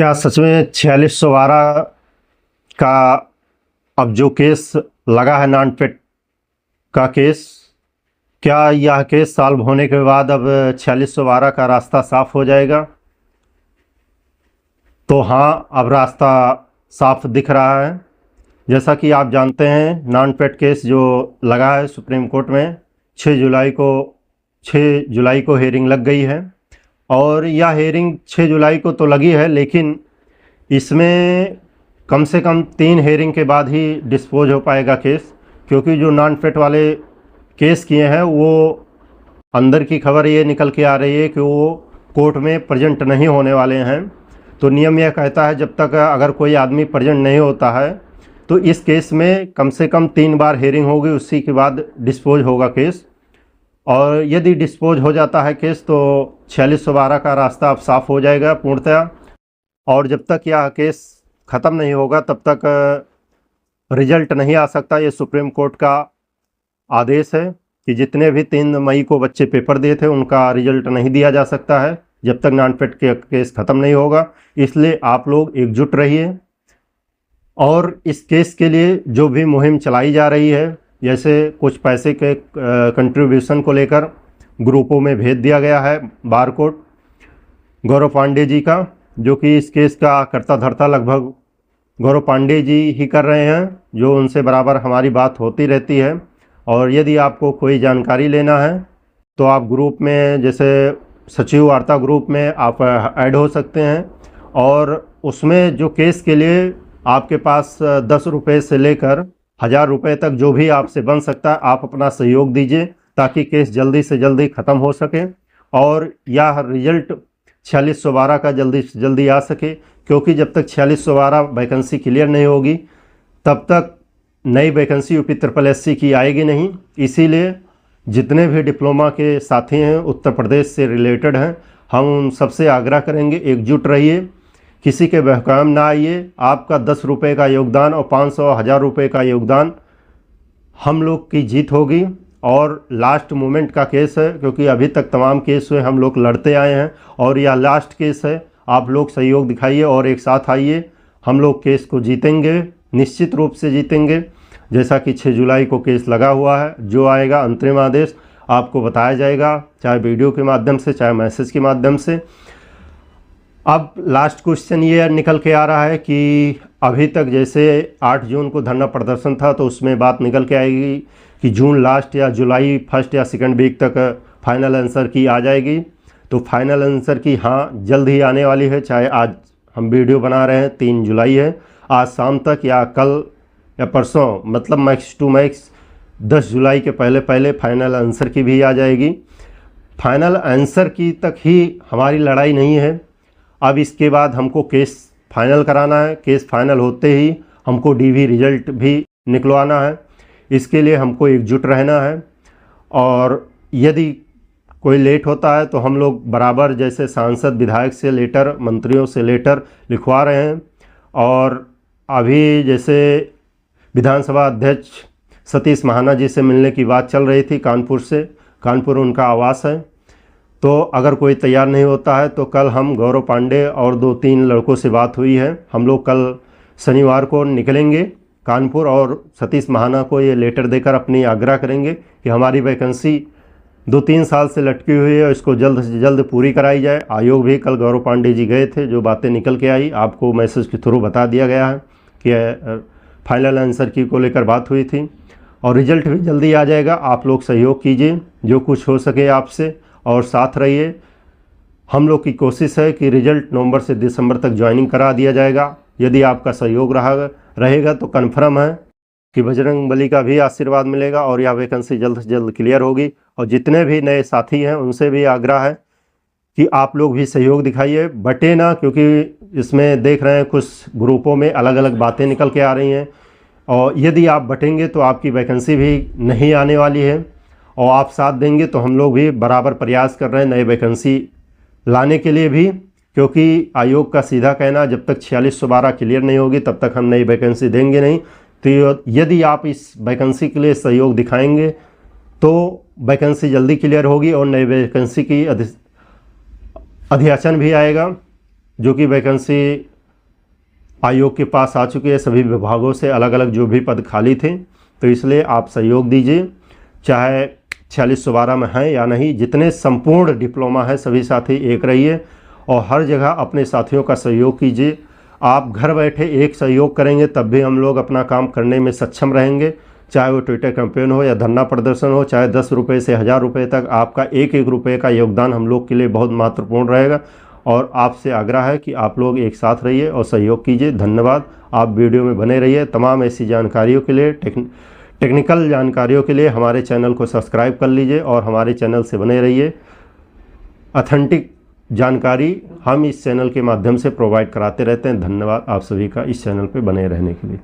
क्या सच में 4612 का अब जो केस लगा है नॉन-पेट का केस, क्या यह केस सॉल्व होने के बाद अब 4612 का रास्ता साफ हो जाएगा? तो हाँ, अब रास्ता साफ दिख रहा है। जैसा कि आप जानते हैं, नॉन-पेट केस जो लगा है सुप्रीम कोर्ट में 6 जुलाई को हेयरिंग लग गई है। और यह हेयरिंग 6 जुलाई को तो लगी है, लेकिन इसमें कम से कम 3 हेयरिंग के बाद ही डिस्पोज हो पाएगा केस, क्योंकि जो नॉन-पेट वाले केस किए हैं वो अंदर की खबर ये निकल के आ रही है कि वो कोर्ट में प्रेजेंट नहीं होने वाले हैं। तो नियम यह कहता है जब तक अगर कोई आदमी प्रेजेंट नहीं होता है तो इस केस में कम से कम 3 बार हेयरिंग होगी, उसी के बाद डिस्पोज होगा केस। और यदि डिस्पोज हो जाता है केस तो 4612 का रास्ता अब साफ हो जाएगा पूर्णतः। और जब तक यह केस ख़त्म नहीं होगा तब तक रिजल्ट नहीं आ सकता। ये सुप्रीम कोर्ट का आदेश है कि जितने भी 3 मई को बच्चे पेपर दिए थे उनका रिजल्ट नहीं दिया जा सकता है जब तक नॉन-पेट के केस ख़त्म नहीं होगा। इसलिए आप लोग एकजुट रहिए और इस केस के लिए जो भी मुहिम चलाई जा रही है, जैसे कुछ पैसे के कंट्रीब्यूशन को लेकर ग्रुपों में भेज दिया गया है बार कोर्ट गौरव पांडे जी का, जो कि इस केस का कर्ता धर्ता लगभग गौरव पांडे जी ही कर रहे हैं, जो उनसे बराबर हमारी बात होती रहती है। और यदि आपको कोई जानकारी लेना है तो आप ग्रुप में, जैसे सचिव वार्ता ग्रुप में आप ऐड हो सकते हैं, और उसमें जो केस के लिए आपके पास 10 रुपये से लेकर 1000 रुपये तक जो भी आपसे बन सकता है आप अपना सहयोग दीजिए, ताकि केस जल्दी से जल्दी ख़त्म हो सके और यह रिजल्ट 4612 का जल्दी से जल्दी आ सके। क्योंकि जब तक 4612 वैकेंसी क्लियर नहीं होगी तब तक नई वैकेंसी यूपी SSC की आएगी नहीं। इसीलिए जितने भी डिप्लोमा के साथी हैं उत्तर प्रदेश से रिलेटेड हैं, हम उन सबसे आग्रह करेंगे एकजुट रहिए, किसी के बहकाम ना आइए। आपका 10 रुपये का योगदान और 500 1000 रुपये का योगदान हम लोग की जीत होगी। और लास्ट मोमेंट का केस है, क्योंकि अभी तक तमाम केस हुए हम लोग लड़ते आए हैं और यह लास्ट केस है। आप लोग सहयोग दिखाइए और एक साथ आइए, हम लोग केस को जीतेंगे, निश्चित रूप से जीतेंगे। जैसा कि 6 जुलाई को केस लगा हुआ है, जो आएगा अंतरिम आदेश आपको बताया जाएगा, चाहे वीडियो के माध्यम से चाहे मैसेज के माध्यम से। अब लास्ट क्वेश्चन ये निकल के आ रहा है कि अभी तक जैसे 8 जून को धरना प्रदर्शन था तो उसमें बात निकल के आएगी कि जून लास्ट या जुलाई फर्स्ट या सेकंड वीक तक फाइनल आंसर की आ जाएगी। तो फाइनल आंसर की हाँ जल्द ही आने वाली है, चाहे आज हम वीडियो बना रहे हैं 3 जुलाई है, आज शाम तक या कल या परसों, मतलब मैक्स टू मैक्स 10 जुलाई के पहले पहले फाइनल आंसर की भी आ जाएगी। फाइनल आंसर की तक ही हमारी लड़ाई नहीं है, अब इसके बाद हमको केस फाइनल कराना है। केस फाइनल होते ही हमको DV रिजल्ट भी निकलवाना है, इसके लिए हमको एकजुट रहना है। और यदि कोई लेट होता है तो हम लोग बराबर जैसे सांसद विधायक से लेटर, मंत्रियों से लेटर लिखवा रहे हैं। और अभी जैसे विधानसभा अध्यक्ष सतीश महाना जी से मिलने की बात चल रही थी कानपुर से, कानपुर उनका आवास है। तो अगर कोई तैयार नहीं होता है तो कल हम गौरव पांडे और 2-3 लड़कों से बात हुई है, हम लोग कल शनिवार को निकलेंगे कानपुर और सतीश महाना को ये लेटर देकर अपनी आग्रह करेंगे कि हमारी वैकेंसी 2-3 साल से लटकी हुई है, इसको जल्द से जल्द पूरी कराई जाए। आयोग भी कल गौरव पांडे जी गए थे, जो बातें निकल के आई आपको मैसेज के थ्रू बता दिया गया है कि फाइनल आंसर की को लेकर बात हुई थी। और रिजल्ट भी जल्दी आ जाएगा, आप लोग सहयोग कीजिए जो कुछ हो सके आपसे और साथ रहिए। हम लोग की कोशिश है कि रिजल्ट नवंबर से दिसंबर तक ज्वाइनिंग करा दिया जाएगा। यदि आपका सहयोग रहेगा तो कन्फर्म है कि बजरंग बली का भी आशीर्वाद मिलेगा और यह वैकेंसी जल्द से जल्द क्लियर होगी। और जितने भी नए साथी हैं उनसे भी आग्रह है कि आप लोग भी सहयोग दिखाइए, बटे ना, क्योंकि इसमें देख रहे हैं कुछ ग्रुपों में अलग अलग बातें निकल के आ रही हैं। और यदि आप बटेंगे तो आपकी वैकेंसी भी नहीं आने वाली है, और आप साथ देंगे तो हम लोग भी बराबर प्रयास कर रहे हैं नई वैकेंसी लाने के लिए भी। क्योंकि आयोग का सीधा कहना जब तक 4612 क्लियर नहीं होगी तब तक हम नई वैकेंसी देंगे नहीं। तो यदि आप इस वैकेंसी के लिए सहयोग दिखाएंगे तो वैकेंसी जल्दी क्लियर होगी और नई वैकेंसी की अध्याचन भी आएगा। जो कि वैकेंसी आयोग के पास आ चुकी है सभी विभागों से, अलग अलग जो भी पद खाली थे। तो इसलिए आप सहयोग दीजिए, चाहे 4612 में हैं या नहीं। जितने संपूर्ण डिप्लोमा है सभी साथी एक रहिए और हर जगह अपने साथियों का सहयोग कीजिए। आप घर बैठे एक सहयोग करेंगे तब भी हम लोग अपना काम करने में सक्षम रहेंगे, चाहे वो ट्विटर कैंपेन हो या धरना प्रदर्शन हो, चाहे 10 रुपये से 1000 रुपये तक। आपका एक एक रुपये का योगदान हम लोग के लिए बहुत महत्वपूर्ण रहेगा और आपसे आग्रह है कि आप लोग एक साथ रहिए और सहयोग कीजिए। धन्यवाद। आप वीडियो में बने रहिए। तमाम ऐसी जानकारियों के लिए, टेक्निकल जानकारियों के लिए हमारे चैनल को सब्सक्राइब कर लीजिए और हमारे चैनल से बने रहिए। ऑथेंटिक जानकारी हम इस चैनल के माध्यम से प्रोवाइड कराते रहते हैं। धन्यवाद आप सभी का इस चैनल पे बने रहने के लिए।